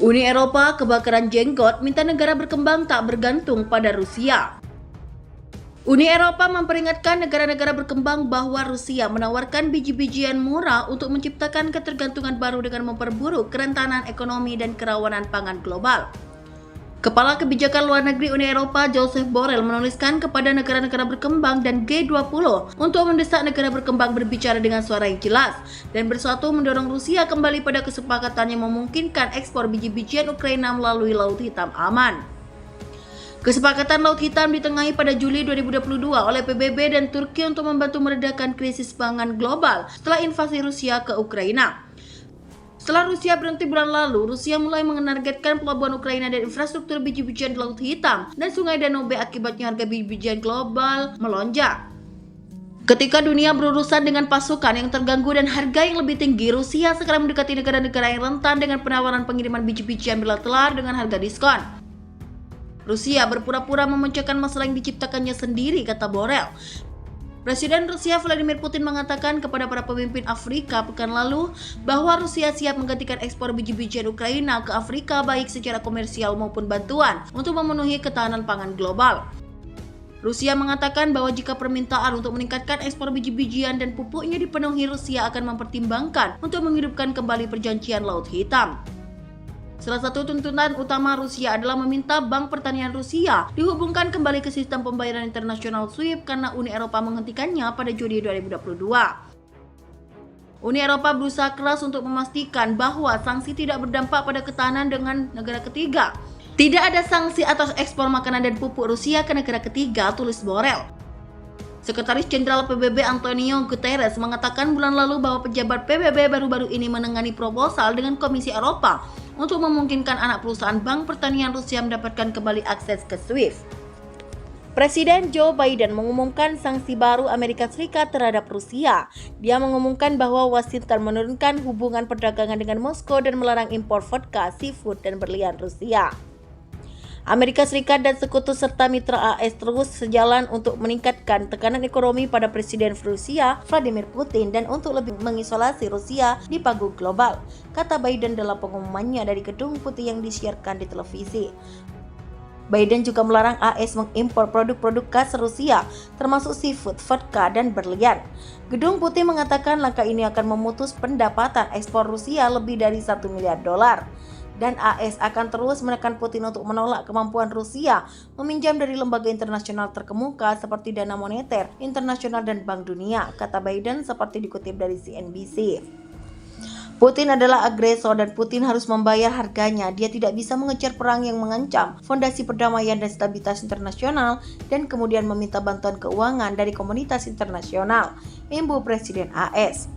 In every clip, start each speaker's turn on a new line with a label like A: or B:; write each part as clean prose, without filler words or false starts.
A: Uni Eropa kebakaran jenggot minta negara berkembang tak bergantung pada Rusia. Uni Eropa memperingatkan negara-negara berkembang bahwa Rusia menawarkan biji-bijian murah untuk menciptakan ketergantungan baru dengan memperburuk kerentanan ekonomi dan kerawanan pangan global. Kepala Kebijakan Luar Negeri Uni Eropa Josep Borrell menuliskan kepada negara-negara berkembang dan G20 untuk mendesak negara berkembang berbicara dengan suara yang jelas dan bersatu mendorong Rusia kembali pada kesepakatan yang memungkinkan ekspor biji-bijian Ukraina melalui Laut Hitam aman. Kesepakatan Laut Hitam ditengahi pada Juli 2022 oleh PBB dan Turki untuk membantu meredakan krisis pangan global setelah invasi Rusia ke Ukraina. Setelah Rusia berhenti bulan lalu, Rusia mulai menargetkan pelabuhan Ukraina dan infrastruktur biji-bijian di Laut Hitam dan Sungai Danube, akibatnya harga biji-bijian global melonjak. Ketika dunia berurusan dengan pasukan yang terganggu dan harga yang lebih tinggi, Rusia sekarang mendekati negara-negara yang rentan dengan penawaran pengiriman biji-bijian bilateral dengan harga diskon. Rusia berpura-pura memecahkan masalah yang diciptakannya sendiri, kata Borrell. Presiden Rusia Vladimir Putin mengatakan kepada para pemimpin Afrika pekan lalu bahwa Rusia siap menggantikan ekspor biji-bijian Ukraina ke Afrika baik secara komersial maupun bantuan untuk memenuhi ketahanan pangan global. Rusia mengatakan bahwa jika permintaan untuk meningkatkan ekspor biji-bijian dan pupuknya dipenuhi, Rusia akan mempertimbangkan untuk menghidupkan kembali perjanjian Laut Hitam. Salah satu tuntutan utama Rusia adalah meminta Bank Pertanian Rusia dihubungkan kembali ke sistem pembayaran internasional SWIFT karena Uni Eropa menghentikannya pada Juli 2022. Uni Eropa berusaha keras untuk memastikan bahwa sanksi tidak berdampak pada ketahanan dengan negara ketiga. Tidak ada sanksi atas ekspor makanan dan pupuk Rusia ke negara ketiga, tulis Borrell. Sekretaris Jenderal PBB Antonio Guterres mengatakan bulan lalu bahwa pejabat PBB baru-baru ini menangani proposal dengan Komisi Eropa untuk memungkinkan anak perusahaan Bank Pertanian Rusia mendapatkan kembali akses ke SWIFT. Presiden Joe Biden mengumumkan sanksi baru Amerika Serikat terhadap Rusia. Dia mengumumkan bahwa Washington menurunkan hubungan perdagangan dengan Moskow dan melarang impor vodka, seafood, dan berlian Rusia. Amerika Serikat dan sekutu serta mitra AS terus sejalan untuk meningkatkan tekanan ekonomi pada Presiden Rusia Vladimir Putin dan untuk lebih mengisolasi Rusia di panggung global, kata Biden dalam pengumumannya dari Gedung Putih yang disiarkan di televisi. Biden juga melarang AS mengimpor produk-produk gas Rusia, termasuk seafood, vodka, dan berlian. Gedung Putih mengatakan langkah ini akan memutus pendapatan ekspor Rusia lebih dari $1 miliar. Dan AS akan terus menekan Putin untuk menolak kemampuan Rusia meminjam dari lembaga internasional terkemuka seperti Dana Moneter Internasional dan Bank Dunia, kata Biden seperti dikutip dari CNBC. Putin adalah agresor dan Putin harus membayar harganya. Dia tidak bisa mengejar perang yang mengancam fondasi perdamaian dan stabilitas internasional dan kemudian meminta bantuan keuangan dari komunitas internasional, imbuh Presiden AS.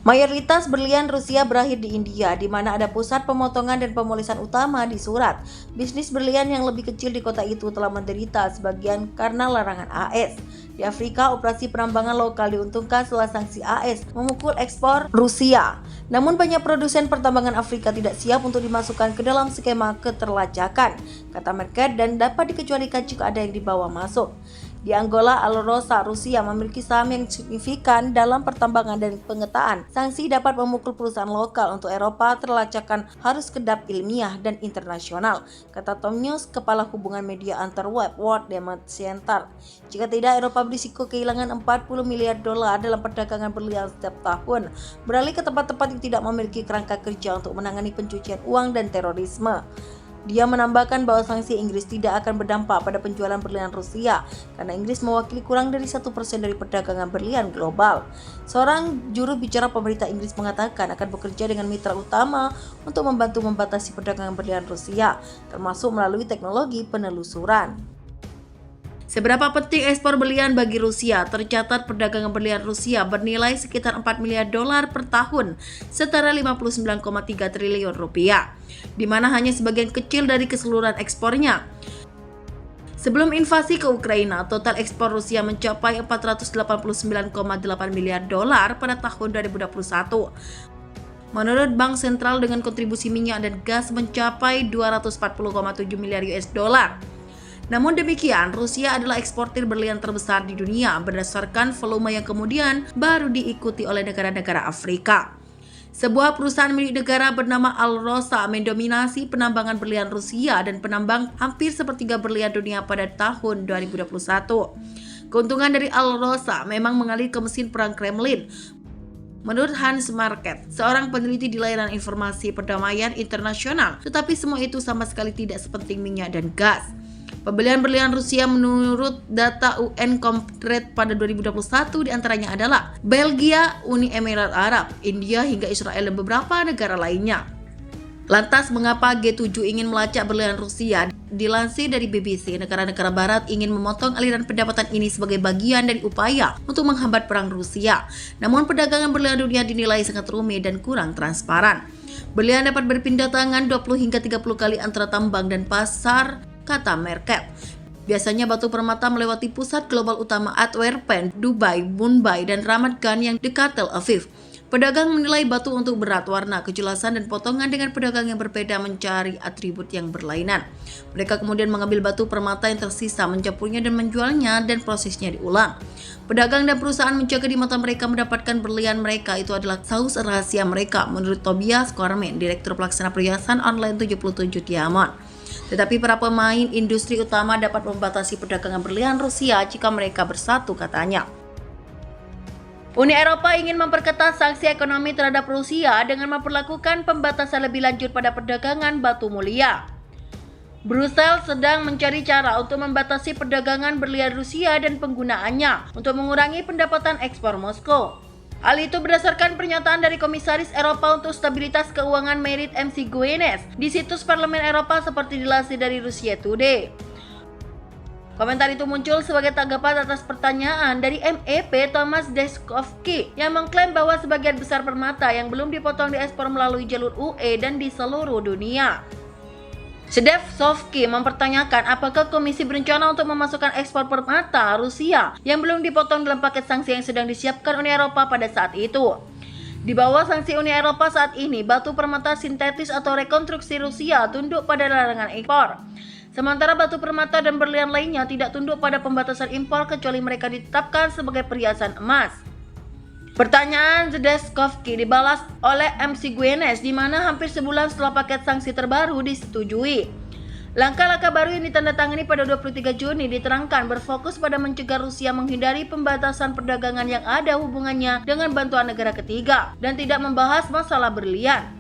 A: Mayoritas berlian Rusia berakhir di India, di mana ada pusat pemotongan dan pemulisan utama di Surat. Bisnis berlian yang lebih kecil di kota itu telah menderita sebagian karena larangan AS. Di Afrika, operasi penambangan lokal diuntungkan setelah sanksi AS memukul ekspor Rusia. Namun banyak produsen pertambangan Afrika tidak siap untuk dimasukkan ke dalam skema keterlacakan, kata Merkel, dan dapat dikecualikan jika ada yang dibawa masuk. Di Angola, Alrosa, Rusia memiliki saham yang signifikan dalam pertambangan dan pengetaan. Sanksi dapat memukul perusahaan lokal. Untuk Eropa, terlacakan harus kedap ilmiah dan internasional, kata Tom News, kepala hubungan media antar web World Demand Center. Jika tidak, Eropa berisiko kehilangan $40 miliar dalam perdagangan berlian setiap tahun, beralih ke tempat-tempat yang tidak memiliki kerangka kerja untuk menangani pencucian uang dan terorisme. Dia menambahkan bahwa sanksi Inggris tidak akan berdampak pada penjualan berlian Rusia karena Inggris mewakili kurang dari 1% dari perdagangan berlian global. Seorang juru bicara pemerintah Inggris mengatakan akan bekerja dengan mitra utama untuk membantu membatasi perdagangan berlian Rusia, termasuk melalui teknologi penelusuran. Seberapa penting ekspor berlian bagi Rusia? Tercatat perdagangan berlian Rusia bernilai sekitar $4 miliar per tahun, setara 59,3 triliun rupiah, di mana hanya sebagian kecil dari keseluruhan ekspornya. Sebelum invasi ke Ukraina, total ekspor Rusia mencapai $489,8 miliar pada tahun 2021. Menurut Bank Sentral, dengan kontribusi minyak dan gas mencapai $240,7 miliar. Namun demikian, Rusia adalah eksportir berlian terbesar di dunia berdasarkan volume yang kemudian baru diikuti oleh negara-negara Afrika. Sebuah perusahaan milik negara bernama Alrosa mendominasi penambangan berlian Rusia dan penambang hampir sepertiga berlian dunia pada tahun 2021. Keuntungan dari Alrosa memang mengalir ke mesin perang Kremlin. Menurut Hans Market, seorang peneliti di layanan informasi perdamaian internasional, tetapi semua itu sama sekali tidak sepenting minyak dan gas. Pembelian berlian Rusia menurut data UN Comtrade pada 2021 diantaranya adalah Belgia, Uni Emirat Arab, India hingga Israel dan beberapa negara lainnya. Lantas mengapa G7 ingin melacak berlian Rusia? Dilansir dari BBC, negara-negara barat ingin memotong aliran pendapatan ini sebagai bagian dari upaya untuk menghambat perang Rusia. Namun perdagangan berlian dunia dinilai sangat rumit dan kurang transparan. Berlian dapat berpindah tangan 20 hingga 30 kali antara tambang dan pasar, kata Merkel. Biasanya batu permata melewati pusat global utama Antwerpen, Dubai, Mumbai, dan Ramat Gan yang dekat Tel Aviv. Pedagang menilai batu untuk berat, warna, kejelasan, dan potongan dengan pedagang yang berbeda mencari atribut yang berlainan. Mereka kemudian mengambil batu permata yang tersisa, mencampurnya dan menjualnya, dan prosesnya diulang. Pedagang dan perusahaan menjaga di mata mereka mendapatkan berlian mereka itu adalah saus rahasia mereka, menurut Tobias Kormen, Direktur Pelaksana Perhiasan Online 77 Diamond. Tetapi para pemain industri utama dapat membatasi perdagangan berlian Rusia jika mereka bersatu, katanya. Uni Eropa ingin memperketat sanksi ekonomi terhadap Rusia dengan memperlakukan pembatasan lebih lanjut pada perdagangan batu mulia. Brussels sedang mencari cara untuk membatasi perdagangan berlian Rusia dan penggunaannya untuk mengurangi pendapatan ekspor Moskow. Hal itu berdasarkan pernyataan dari Komisaris Eropa untuk Stabilitas Keuangan Merit MC Guinness di situs Parlemen Eropa seperti dilansir dari Russia Today. Komentar itu muncul sebagai tanggapan atas pertanyaan dari MEP Thomas Deskovsky yang mengklaim bahwa sebagian besar permata yang belum dipotong diekspor melalui jalur UE dan di seluruh dunia. Deskovsky mempertanyakan apakah Komisi berencana untuk memasukkan ekspor permata Rusia yang belum dipotong dalam paket sanksi yang sedang disiapkan Uni Eropa pada saat itu. Di bawah sanksi Uni Eropa saat ini, batu permata sintetis atau rekonstruksi Rusia tunduk pada larangan ekspor. Sementara batu permata dan berlian lainnya tidak tunduk pada pembatasan impor kecuali mereka ditetapkan sebagai perhiasan emas. Pertanyaan Deskovsky dibalas oleh MC Guinness di mana hampir sebulan setelah paket sanksi terbaru disetujui. Langkah-langkah baru yang ditandatangani pada 23 Juni diterangkan berfokus pada mencegah Rusia menghindari pembatasan perdagangan yang ada hubungannya dengan bantuan negara ketiga dan tidak membahas masalah berlian.